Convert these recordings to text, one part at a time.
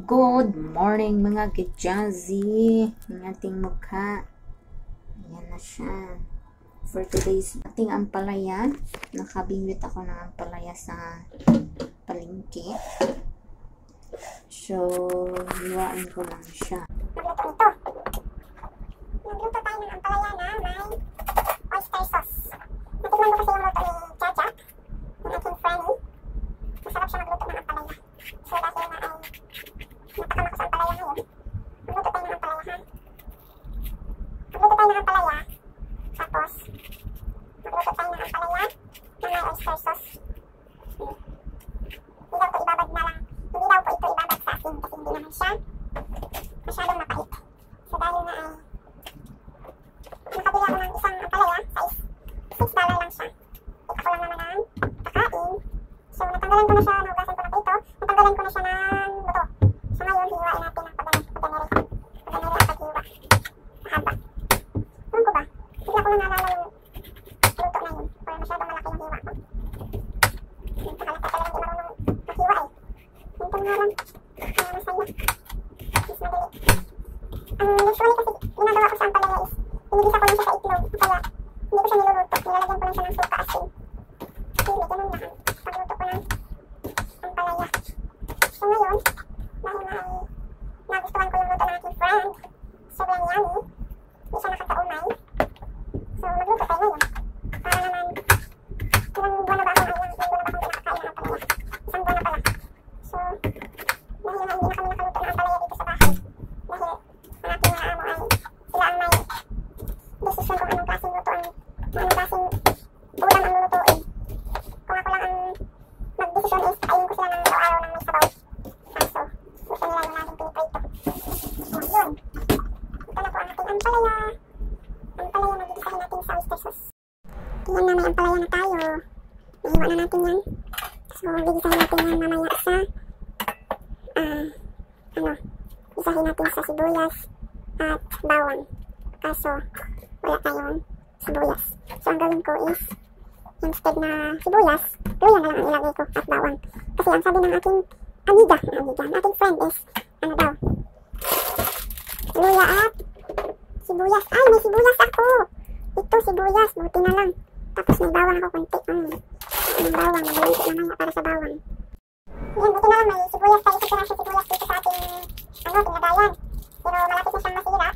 Good morning mga ka-jazzy. Ang ating mukha. Ayan na siya. For today's ating ampalaya, nakabingwit ako ng ampalaya sa palengke. So, hiwain ko lang siya. Nagluto tayo ng ampalaya na may oyster sauce. Natikman ko kasi yung luto ni Jaja, ng aking friend. Masarap siya magluto ng ampalaya. So dahil na ay napakamak sa ampalaya ngayon, magluto tayo ng ampalaya ha. Magluto tayo ng ampalaya. Tapos, magluto tayo ng ampalaya na may oyster sauce. Hindi daw po ibabad na lang. Hindi daw po ito ibabad sa asin kasi hindi naman siya masyadong mapait. So dahil na ay nakabili ako ng isang ampalaya, size $6 lang siya. Ako lang naman ang kakain. So natanggalan ko na siya, nahugasan ko na po ito. Natanggalan ko na siya ng buto. So ngayon, hiwain natin ng pagganere. Pagganere ang paghiwa. Mahaba. Ewan ko ba? Hindi ako lang naalala yung luto na yun. Or masyadong malaki yung hiwa ko. Nakalata talaga hindi marunong maghiwa eh. Minsan nga lang. Kaya masaya. Mas madali. Usually kasi ginagawa ko sa ampalaya is inigisa ko lang siya sa itlog. Kaya hindi ko siya niluluto. Nilalagyan ko lang siya ng suka asin. Hindi, ganun lang. Pagluto ko ng ampalaya. So ngayon, dahil na ay nagustuhan ko yung luto ng aking friend, sobrang yummy. Hindi siya nakakaumay. So magluto tayo ngayon. Para naman, ilang buwan na ba akong pinakakain ng ampalaya? Isang buwan na pala. So, dahil na hindi na kami nakaluto ng ampalaya dito sa bahay. Dahil ang aking mga amo ay sila ang may desisyon kung anong klaseng luto anong klaseng ulam ang lulutuin. Kung ako lang ang mag-desisyon is kainin ko sila ng araw-araw ng may sabaw. So, gusto nila yung laging piniprito. So, yun. Ito na po ang ating ampalaya. Ampalaya na gigisahin natin sa oyster sauce. Yan na, may ampalaya na tayo. Naiwa na natin yan. So, gigisahin natin yan mamaya sa gisahin natin sa sibuyas at bawang. Kaso, wala tayong sibuyas. So, ang gawin ko is, instead na sibuyas, luya na lang ang ilagay ko at bawang. Kasi ang sabi ng aking aking friend is, ano daw, luya at sibuyas. Ay, may sibuyas ako! Ito, sibuyas, buti na lang. Tapos may bawang ako konti. Ang bawang, mabulit naman para sa bawang. Yan, buti na lang may sibuyas tayo. Isa pirasyo sibuyas dito sa ating, pinagayan. Pero malapit na siyang masira.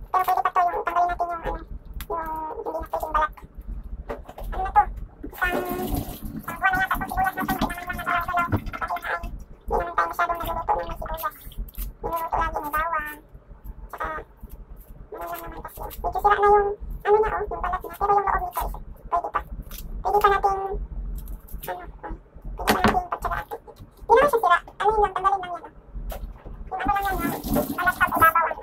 Pero pwede pa to yung tanggalin natin yung yung hindi na pwedeng balat. Ano na to? Isang buwan na yata itong sibuyas natin. Hindi naman lang nagalaw-galaw. Dahil na ay hindi naman tayo masyadong nagluluto ng may sibuyas. Niluluto lagi may bawang. Tsaka, ano lang naman kasi. Medyo sira na yung, yung balat niya. Pero yung loob nito is pwede pa. Pwede pa natin, pwede pa natin pagtsagaan. Hindi naman siya sira. Ano yun lang, tanggalin lang yan. Yung ano lang yan, balat sa ibabaw ang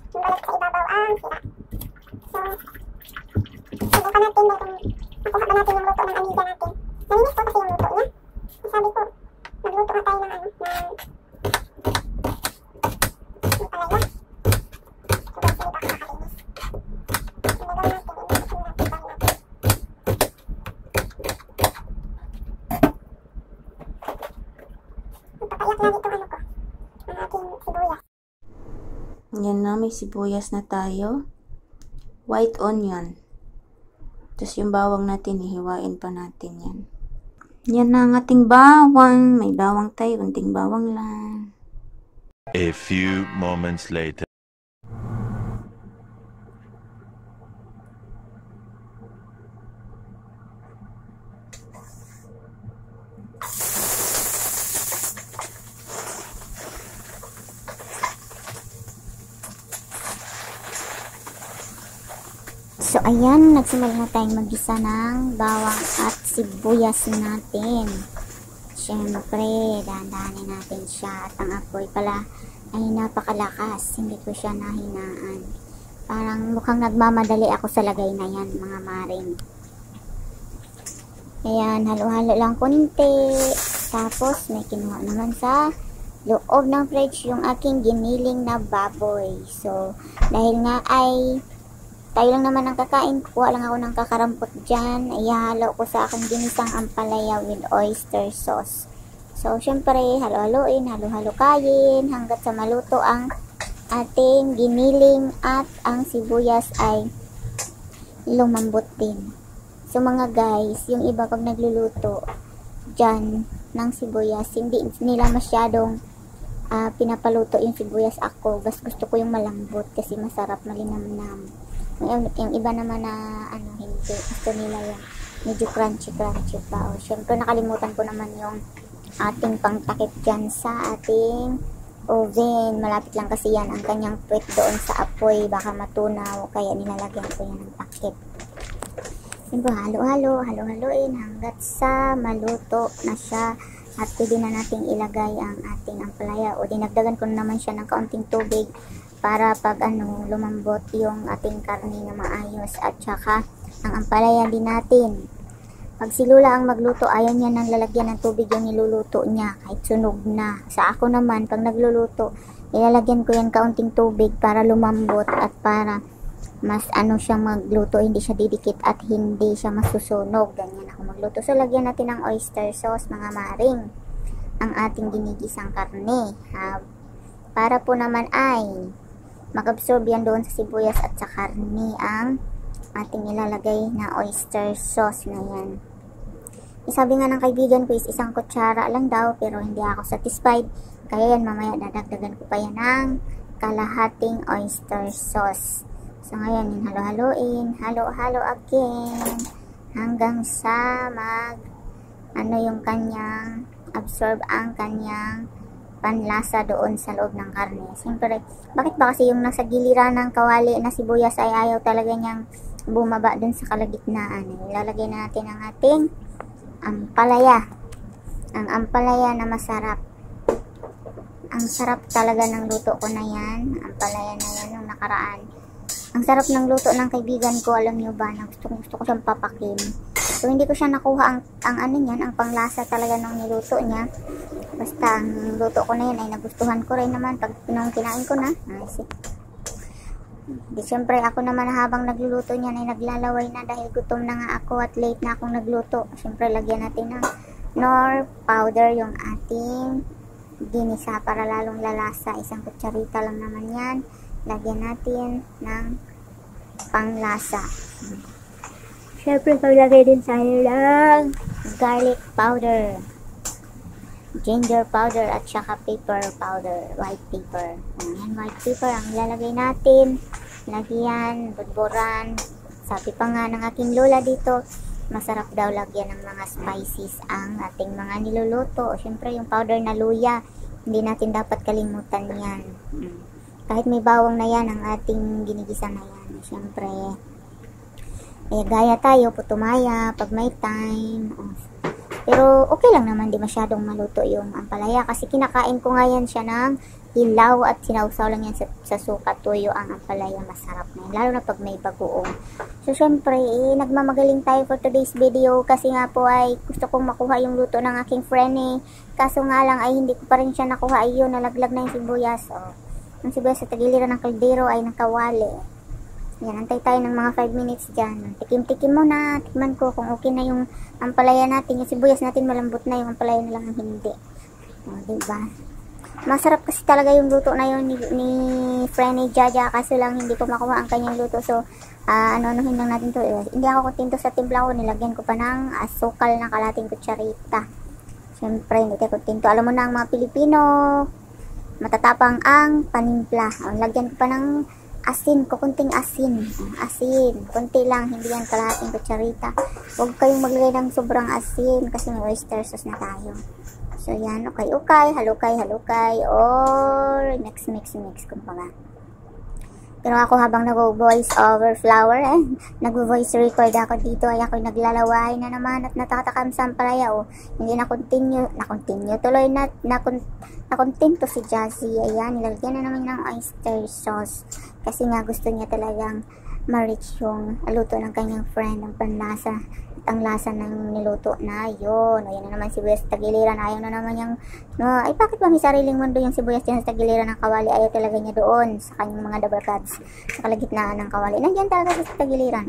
yung balat sa ibabaw ang sira. So, subukan natin makuha ba natin yung luto ng amiga natin. Nalinis ko kasi yung luto niya. Sabi ko, magluto nga tayo ng palaya. Sobrang silip ako makalinis. Ilagay natin, inisin natin, bali natin. Ipapayak lang itong ko, ang aking sibuyas. Yan na, may sibuyas na tayo. White onion. Tapos yung bawang natin, hihiwain pa natin yan. Yan na ang ating bawang. May bawang tayo, unting bawang lang. A few moments later. So, ayan, nagsimula na tayong mag-gisa ng bawang at sibuyas natin. Siyempre, dahan-dahanin natin siya. At ang apoy pala ay napakalakas. Hindi ko siya nahinaan. Parang mukhang nagmamadali ako sa lagay na yan, mga maring. Ayan, halo-halo lang konti. Tapos, may kinuha naman sa loob ng fridge yung aking giniling na baboy. So, dahil nga ay tayo lang naman ang kakain, kuha lang ako ng kakarampot dyan. Ihalo ko sa aking ginisang ampalaya with oyster sauce. So, syempre, halo-haloin, halo-halokayin hanggat sa maluto ang ating giniling at ang sibuyas ay lumambot din. So, mga guys, yung iba pag nagluluto dyan ng sibuyas, hindi nila masyadong pinapaluto yung sibuyas. Ako, gusto ko yung malambot kasi masarap, malinamnam. Yung iba naman na hindi, gusto nila yung medyo crunchy pa. O, syempre nakalimutan ko naman yung ating pangtakip dyan sa ating oven. Malapit lang kasi yan ang kanyang puwet doon sa apoy, baka matunaw, kaya nilalagyan ko yan ng takip. Siyempre, halo-haloin hanggat sa maluto na siya at pwede na nating ilagay ang ating ampalaya o dinagdagan ko naman siya ng kaunting tubig para pag lumambot yung ating karne na maayos at saka ang ampalaya din natin. Pag si Lola ang magluto, ayaw niya nang lalagyan ng tubig yung niluluto niya kahit sunog na. Sa ako naman, pag nagluluto, ilalagyan ko yan kaunting tubig para lumambot at para mas siya magluto, hindi siya didikit at hindi siya masusunog. Ganyan ako magluto. So, lagyan natin ng oyster sauce, mga maring, ang ating ginigisang karne. Para po naman ay mag-absorb yan doon sa sibuyas at sa karne ang ating ilalagay na oyster sauce na yan. Sabi nga ng kaibigan ko is 1 kutsara lang daw, pero hindi ako satisfied. Kaya yan, mamaya dadagdagan ko pa yan ng kalahating oyster sauce. So, ngayon, halo-haloin, halo-halo again, hanggang sa yung kanyang, absorb ang kanyang panlasa doon sa loob ng karne. Siyempre, bakit ba kasi yung nasa giliran ng kawali na sibuyas ay ayaw talaga niyang bumaba doon sa kalagitnaan? Ilalagay na natin ang ating ampalaya. Ang ampalaya na masarap. Ang sarap talaga ng luto ko na yan. Ampalaya na yan yung nakaraan. Ang sarap ng luto ng kaibigan ko, alam nyo ba, na gusto ko siyang papakin. So, hindi ko siya nakuha ang panglasa talaga ng niluto niya. Basta, ang luto ko na yun ay nagustuhan ko rin naman pag kinain ko na. Di, syempre, ako naman habang nagluluto niya ay naglalaway na dahil gutom na nga ako at late na akong nagluto. Syempre, lagyan natin ng nor powder yung ating ginisa para lalong lalasa. 1 kutsarita lang naman yan. Lagyan natin ng panglasa. Siyempre, paglagay din tayo ng garlic powder, ginger powder, at saka pepper powder, white pepper. Ayan, white pepper ang ilalagay natin. Lagyan, budburan. Sabi pa nga ng aking lola dito, masarap daw lagyan ng mga spices ang ating mga niluluto. Siyempre, yung powder na luya, hindi natin dapat kalimutan yan. Kahit may bawang na yan, ang ating ginigisa na yan. Siyempre, gaya tayo, putumaya, pag may time. Pero, okay lang naman, di masyadong maluto yung ampalaya. Kasi kinakain ko nga yan siya ng hilaw at sinawsaw lang yan sa suka, tuyo ang ampalaya. Masarap na yan, lalo na pag may bagoong. So, syempre, nagmamagaling tayo for today's video. Kasi nga po ay gusto kong makuha yung luto ng aking friend Kaso nga lang ay hindi ko pa rin siya nakuha. Ayun, nalaglag na yung sibuyas. Ang sibuyas sa tagiliran ng kaldero ay nakawali. Yan, antay tayo ng mga 5 minutes dyan. Tikim-tikim muna. Tikman ko kung okay na yung ampalaya natin. Yung sibuyas natin malambot na, yung ampalaya na lang ang hindi. Diba? Masarap kasi talaga yung luto na yun ni Frenny Jaja. Kaso lang hindi ko makuha ang kanyang luto. So, ano-anuhin lang natin to. Hindi ako kontento sa timpla ko. Nilagyan ko pa ng asukal na kalating kutsarita. Siyempre, hindi tayo kontento. Alam mo na ang mga Pilipino, matatapang ang panimpla. Lagyan ko pa ng asin, kukunting asin. Kunti lang, hindi yan kalahating kutsarita. Huwag kayong maglagay ng sobrang asin kasi may oyster sauce na tayo. So yan, ukay-ukay, halukay, or mix, kumbaga. Pero ako habang nag-voice over flower, nag-voice record ako dito, ay ako'y naglalaway na naman at natatakam sa ampalaya. Hindi na-continue tuloy na-contento si Jazzy. Ayan, nilagyan na naman ng oyster sauce. Kasi nga gusto niya talagang ma-reach yung luto ng kanyang friend, ang panlasa at ang lasa ng niluto na yun. Ayan na naman sibuyas sa tagiliran. Ayaw na naman yung, ay bakit ba may sariling mundo yung sibuyas dyan sa tagiliran ng kawali? Ayaw talaga niya doon sa kanyang mga double cuts sa kalagitnaan ng kawali. Nandiyan talaga sa tagiliran.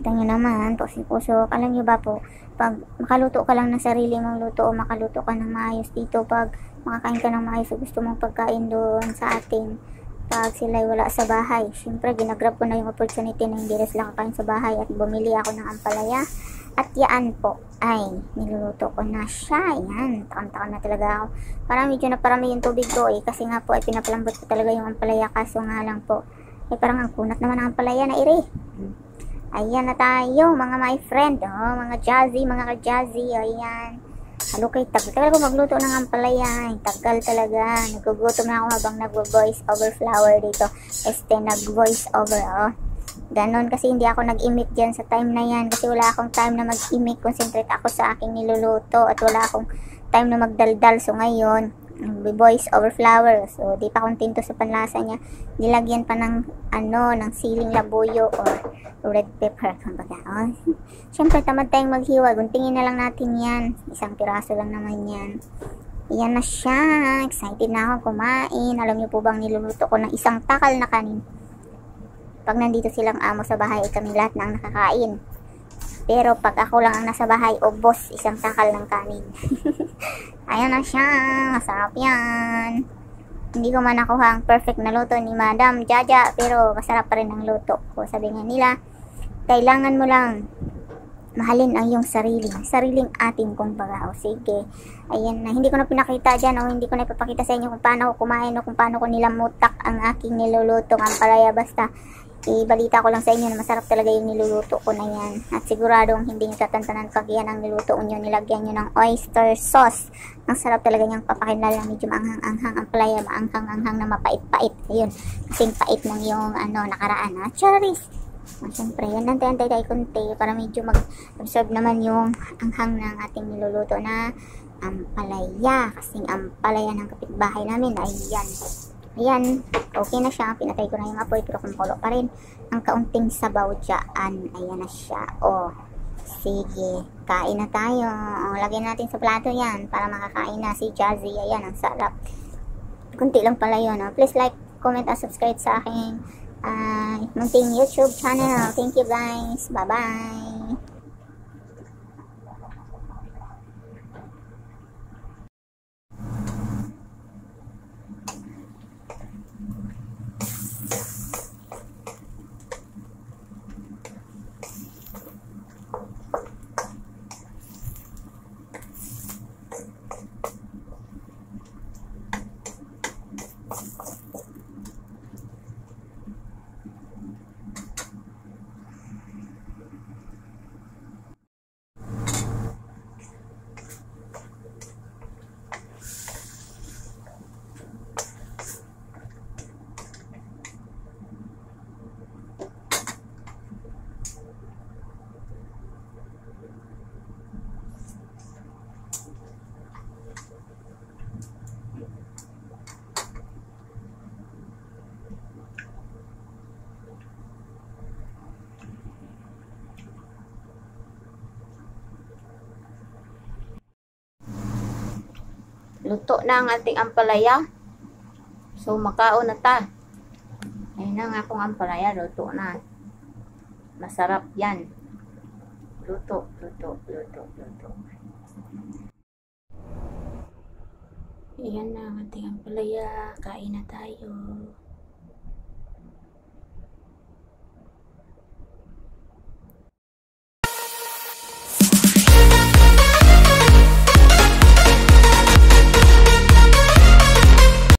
Kita nyo naman, pusok. Alam nyo ba po, pag makaluto ka lang ng sarili mong luto o makaluto ka ng maayos dito, pag makakain ka ng maayos o gusto mong pagkain doon sa atin, pag sila'y wala sa bahay, syempre ginagrab ko na yung opportunity na hindi rin sila kakain sa bahay at bumili ako ng ampalaya. At yan po ay niluluto ko na siya. Yan, takam-takam na talaga ako. Parang medyo na parami yung tubig ko kasi nga po ay pinapalambot ko talaga yung ampalaya, kaso nga lang po parang ang kunat naman ang ampalaya na iri. Ayan na tayo mga my friend, mga jazzy, mga ka-jazzy. Ayan, halo kay tagal ko magluto ng ampalaya. Tagal talaga, nagugutom na ako habang nag-voice over flower dito. Nag-voice over, ganon, kasi hindi ako nag-imik dyan sa time na yan, kasi wala akong time na mag-imik. Concentrate ako sa aking niluluto at wala akong time na magdaldal. So ngayon, voice over flower. So di pa kontento sa panlasa niya, nilagyan pa ng ng siling labuyo or red pepper, kumbaga. Syempre tamad tayong maghiwa, guntingin na lang natin yan, isang piraso lang naman yan. Yan na siya, excited na ako kumain. Alam niyo po bang niluluto ko ng isang takal na kanin? Pag nandito silang amo sa bahay, kami lahat na ang nakakain. Pero pag ako lang ang nasa bahay, boss, isang takal ng kanin. Ayan na siya, masarap yan. Hindi ko man nakuha ang perfect na luto ni Madam Jaja, pero masarap pa rin ang luto ko. Sabi nga nila, kailangan mo lang mahalin ang iyong sariling atin, kumbaga. Sige, ayan na. Hindi ko na pinakita dyan, hindi ko na ipapakita sa inyo kung paano ko kumain o kung paano ko nilamutak ang aking nilulutong ampalaya. Basta ibalita ko lang sa inyo na masarap talaga yung niluluto ko na yan. At siguradong hindi nyo tatantanan pag yan ang niluto nyo, nilagyan nyo ng oyster sauce. Ang sarap talaga niyang papakinala, medyo maanghang-anghang ang palaya, maanghang-anghang na mapait-pait. Ayun, kasing pait ng yung nakaraan. Charis! Siyempre, yan, antay-antay tayo kunti para medyo mag-absorb naman yung anghang ng ating niluluto na ampalaya. Kasing ampalaya ng kapitbahay namin. Ayan, okay na siya. Pinatay ko na yung apoy, pero kumukulo pa rin ang kaunting sabaw dyan. Ayan na siya. Sige, kain na tayo. Lagyan natin sa plato yan para makakain na si Jazzy. Ayan, ang sarap. Kunti lang pala yun. Please like, comment, and subscribe sa aking munting YouTube channel. Thank you guys. Bye-bye. Luto na ang ating ampalaya. So, makaon na ta. Ayun na nga akong ampalaya. Luto na. Masarap yan. Luto. Ayan na ang ating ampalaya. Kain na tayo.